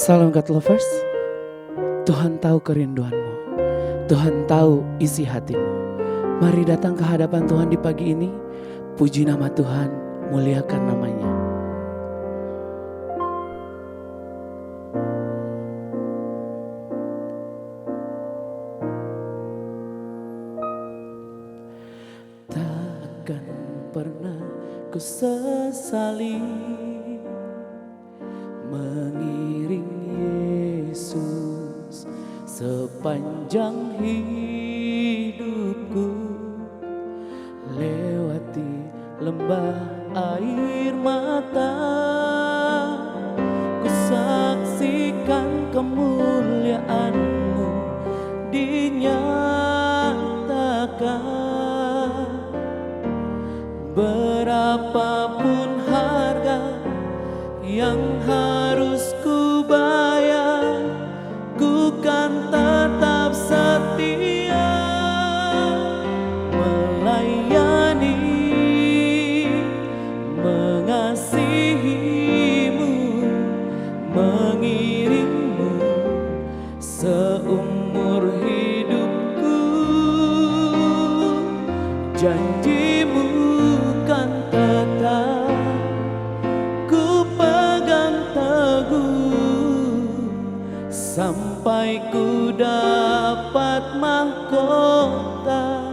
Salam God Lovers, Tuhan tahu kerinduanmu, Tuhan tahu isi hatimu. Mari datang ke hadapan Tuhan di pagi ini, puji nama Tuhan, muliakan namanya. Takkan pernah ku sesali mengiring Yesus sepanjang hidupku, lewati lembah air mata, ku saksikan kemuliaan-Mu dinyatakan. Berapapun harga yang harus ku bayar, ku kan tetap setia melayani, mengasihi-Mu, mengiring-Mu seumur hidupku. Janji-Mu kan tetap ku pegang teguh, sampai ku dapat mahkota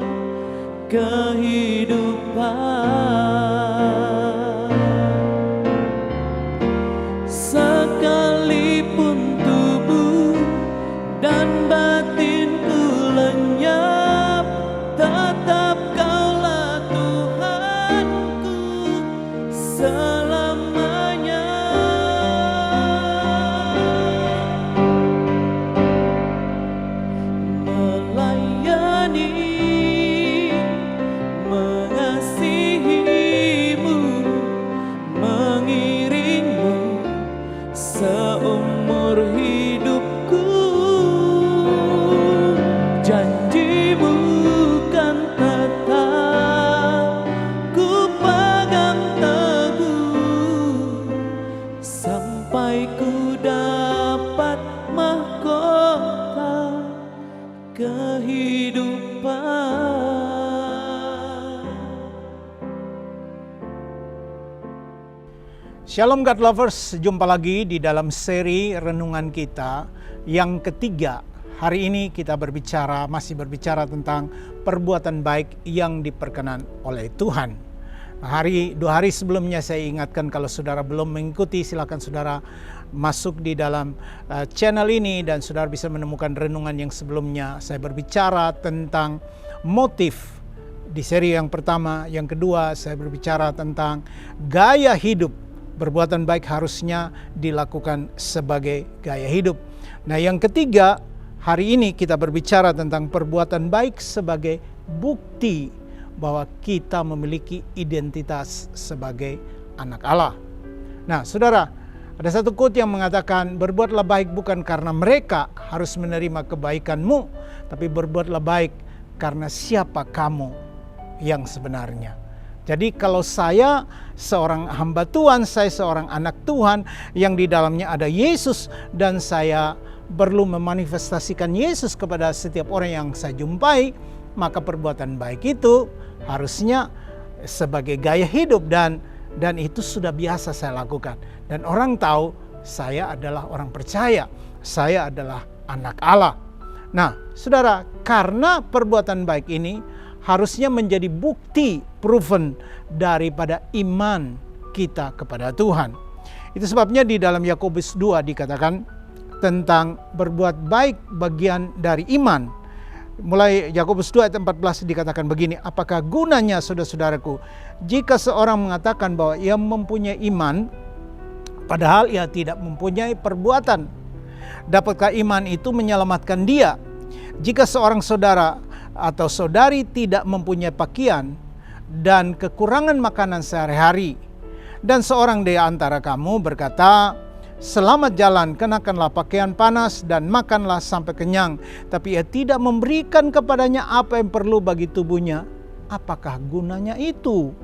kehidupan. Sekalipun tubuh dan batinku lenyap, tetap Kaulah Tuhanku selamanya. Melayani, mengasihi-Mu, mengiring-Mu seumur hidupku. Janji-Mu kan tetap ku pegang teguh, sampai ku dapat mahkota kehidupan. Shalom God Lovers, jumpa lagi di dalam seri renungan kita yang ketiga. Hari ini kita masih berbicara tentang perbuatan baik yang diperkenan oleh Tuhan. Dua hari sebelumnya saya ingatkan, kalau saudara belum mengikuti, silakan saudara masuk di dalam channel ini dan saudara bisa menemukan renungan yang sebelumnya. Saya berbicara tentang motif di seri yang pertama. Yang kedua, saya berbicara tentang gaya hidup. Perbuatan baik harusnya dilakukan sebagai gaya hidup. Nah, yang ketiga, hari ini kita berbicara tentang perbuatan baik sebagai bukti bahwa kita memiliki identitas sebagai anak Allah. Nah, saudara, ada satu quote yang mengatakan, berbuatlah baik bukan karena mereka harus menerima kebaikanmu, tapi berbuatlah baik karena siapa kamu yang sebenarnya. Jadi kalau saya seorang hamba Tuhan, saya seorang anak Tuhan yang di dalamnya ada Yesus, dan saya perlu memanifestasikan Yesus kepada setiap orang yang saya jumpai, maka perbuatan baik itu harusnya sebagai gaya hidup, dan itu sudah biasa saya lakukan. Dan orang tahu saya adalah orang percaya, saya adalah anak Allah. Nah, saudara, karena perbuatan baik ini harusnya menjadi bukti, proven daripada iman kita kepada Tuhan. Itu sebabnya di dalam Yakobus 2 dikatakan tentang berbuat baik bagian dari iman. Mulai Yakobus 2 ayat 14 dikatakan begini, apakah gunanya saudara-saudaraku jika seorang mengatakan bahwa ia mempunyai iman, padahal ia tidak mempunyai perbuatan? Dapatkah iman itu menyelamatkan dia? Jika seorang saudara atau saudari tidak mempunyai pakaian dan kekurangan makanan sehari-hari, dan seorang di antara kamu berkata, selamat jalan, kenakanlah pakaian panas dan makanlah sampai kenyang, tapi ia tidak memberikan kepadanya apa yang perlu bagi tubuhnya, apakah gunanya itu?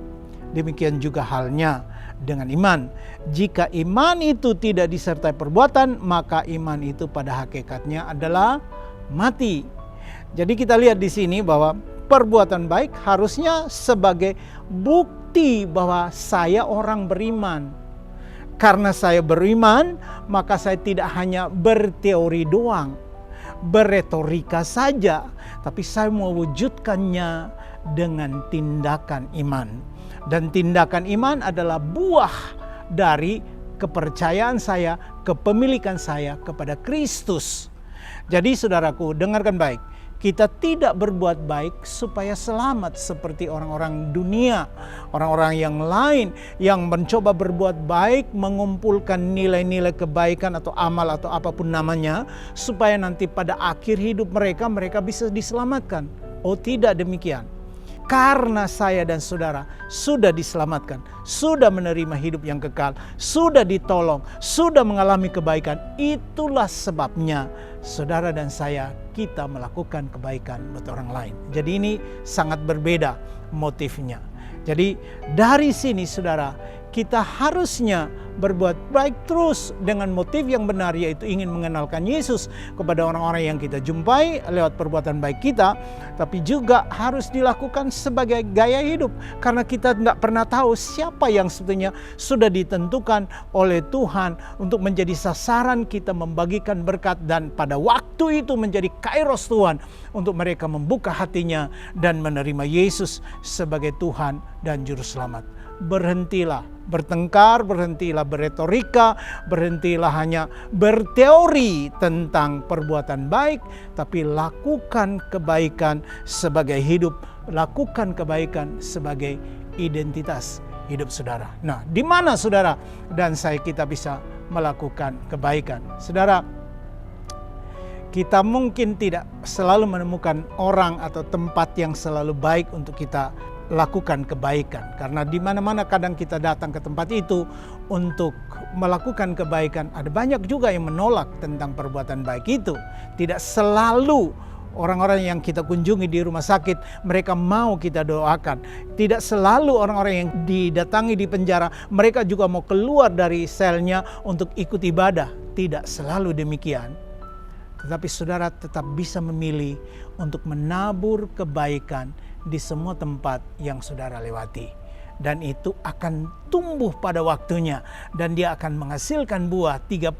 demikian juga halnya dengan iman. Jika iman itu tidak disertai perbuatan, maka iman itu pada hakikatnya adalah mati. Jadi kita lihat di sini bahwa perbuatan baik harusnya sebagai bukti bahwa saya orang beriman. Karena saya beriman, maka saya tidak hanya berteori doang, berretorika saja, tapi saya mewujudkannya dengan tindakan iman. Dan tindakan iman adalah buah dari kepercayaan saya, kepemilikan saya kepada Kristus. Jadi saudaraku, dengarkan baik. Kita tidak berbuat baik supaya selamat seperti orang-orang dunia, orang-orang yang lain yang mencoba berbuat baik, mengumpulkan nilai-nilai kebaikan atau amal atau apapun namanya, supaya nanti pada akhir hidup mereka bisa diselamatkan. Oh, tidak demikian. Karena saya dan saudara sudah diselamatkan, sudah menerima hidup yang kekal, sudah ditolong, sudah mengalami kebaikan. Itulah sebabnya saudara dan saya, kita melakukan kebaikan buat orang lain. Jadi ini sangat berbeda motifnya. Jadi dari sini saudara, kita harusnya berbuat baik terus dengan motif yang benar, yaitu ingin mengenalkan Yesus kepada orang-orang yang kita jumpai lewat perbuatan baik kita. Tapi juga harus dilakukan sebagai gaya hidup, karena kita tidak pernah tahu siapa yang sebetulnya sudah ditentukan oleh Tuhan untuk menjadi sasaran kita membagikan berkat, dan pada waktu itu menjadi kairos Tuhan untuk mereka membuka hatinya dan menerima Yesus sebagai Tuhan dan Juru Selamat. Berhentilah bertengkar, berhentilah berretorika, berhentilah hanya berteori tentang perbuatan baik, tapi lakukan kebaikan sebagai hidup, lakukan kebaikan sebagai identitas hidup saudara. Nah, di mana saudara dan saya kita bisa melakukan kebaikan? Saudara, kita mungkin tidak selalu menemukan orang atau tempat yang selalu baik untuk kita lakukan kebaikan, karena di mana-mana kadang kita datang ke tempat itu untuk melakukan kebaikan, ada banyak juga yang menolak tentang perbuatan baik itu. Tidak selalu orang-orang yang kita kunjungi di rumah sakit mereka mau kita doakan. Tidak selalu orang-orang yang didatangi di penjara mereka juga mau keluar dari selnya untuk ikut ibadah. Tidak selalu demikian. Tetapi saudara tetap bisa memilih untuk menabur kebaikan di semua tempat yang saudara lewati. Dan itu akan tumbuh pada waktunya. Dan dia akan menghasilkan buah 30,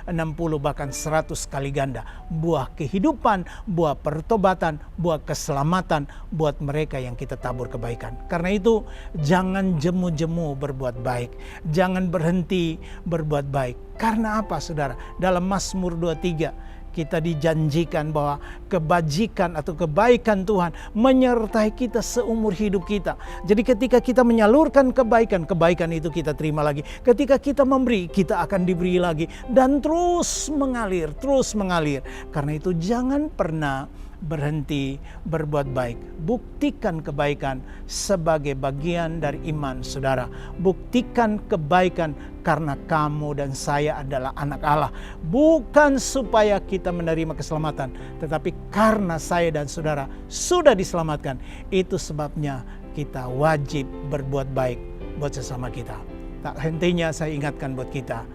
60, bahkan 100 kali ganda. Buah kehidupan, buah pertobatan, buah keselamatan buat mereka yang kita tabur kebaikan. Karena itu jangan jemu-jemu berbuat baik. Jangan berhenti berbuat baik. Karena apa saudara? Dalam Mazmur 23 kita dijanjikan bahwa kebajikan atau kebaikan Tuhan menyertai kita seumur hidup kita. Jadi ketika kita menyalurkan kebaikan, kebaikan itu kita terima lagi. Ketika kita memberi, kita akan diberi lagi. Dan terus mengalir, terus mengalir. Karena itu jangan pernah berhenti berbuat baik. Buktikan kebaikan sebagai bagian dari iman saudara. Buktikan kebaikan karena kamu dan saya adalah anak Allah. Bukan supaya kita menerima keselamatan, tetapi karena saya dan saudara sudah diselamatkan. Itu sebabnya kita wajib berbuat baik buat sesama kita. Tak hentinya saya ingatkan buat kita,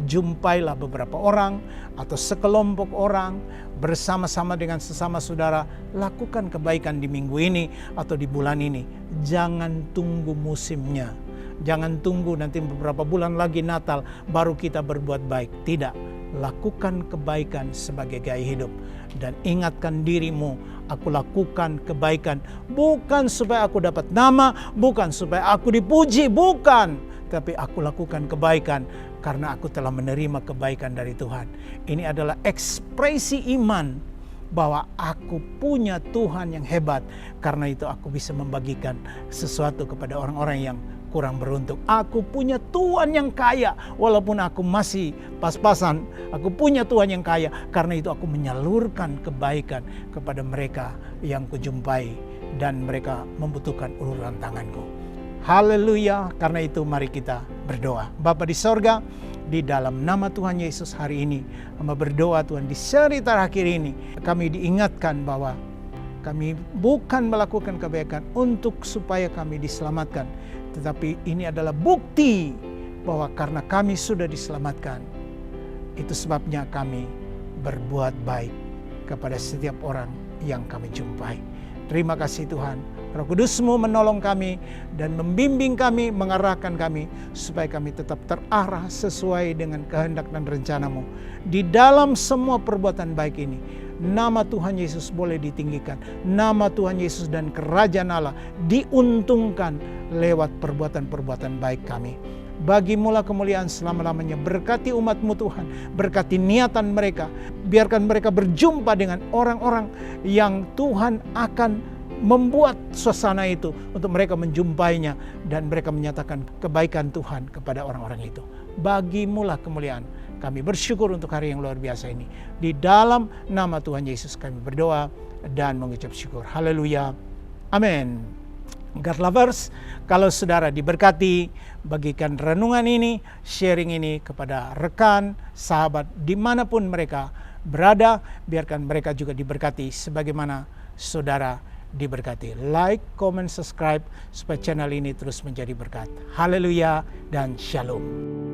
jumpailah beberapa orang atau sekelompok orang bersama-sama dengan sesama saudara, lakukan kebaikan di minggu ini atau di bulan ini. Jangan tunggu musimnya. Jangan tunggu nanti beberapa bulan lagi Natal baru kita berbuat baik. Tidak, lakukan kebaikan sebagai gaya hidup. Dan ingatkan dirimu, aku lakukan kebaikan bukan supaya aku dapat nama, bukan supaya aku dipuji, bukan. Tapi aku lakukan kebaikan karena aku telah menerima kebaikan dari Tuhan. Ini adalah ekspresi iman bahwa aku punya Tuhan yang hebat. Karena itu aku bisa membagikan sesuatu kepada orang-orang yang kurang beruntung. Aku punya Tuhan yang kaya, walaupun aku masih pas-pasan. Aku punya Tuhan yang kaya, karena itu aku menyalurkan kebaikan kepada mereka yang kujumpai dan mereka membutuhkan uluran tanganku. Haleluya, karena itu mari kita berdoa. Bapa di sorga, di dalam nama Tuhan Yesus hari ini, hamba berdoa Tuhan di seri terakhir ini, kami diingatkan bahwa kami bukan melakukan kebaikan untuk supaya kami diselamatkan. tetapi ini adalah bukti bahwa karena kami sudah diselamatkan, itu sebabnya kami berbuat baik kepada setiap orang yang kami jumpai. Terima kasih Tuhan, Roh Kudus-Mu menolong kami dan membimbing kami, mengarahkan kami supaya kami tetap terarah sesuai dengan kehendak dan rencana-Mu. Di dalam semua perbuatan baik ini, nama Tuhan Yesus boleh ditinggikan. Nama Tuhan Yesus dan Kerajaan Allah diuntungkan lewat perbuatan-perbuatan baik kami. Bagimulah kemuliaan selama-lamanya. Berkati umat-Mu Tuhan, berkati niatan mereka. Biarkan mereka berjumpa dengan orang-orang yang Tuhan akan membuat suasana itu untuk mereka menjumpainya dan mereka menyatakan kebaikan Tuhan kepada orang-orang itu. Bagimulah kemuliaan. Kami bersyukur untuk hari yang luar biasa ini. Di dalam nama Tuhan Yesus kami berdoa dan mengucap syukur. Haleluya. Amin. God lovers, kalau saudara diberkati, bagikan renungan ini, sharing ini kepada rekan, sahabat, dimanapun mereka berada. Biarkan mereka juga diberkati sebagaimana saudara diberkati. Like, comment, subscribe supaya channel ini terus menjadi berkat. Haleluya dan shalom.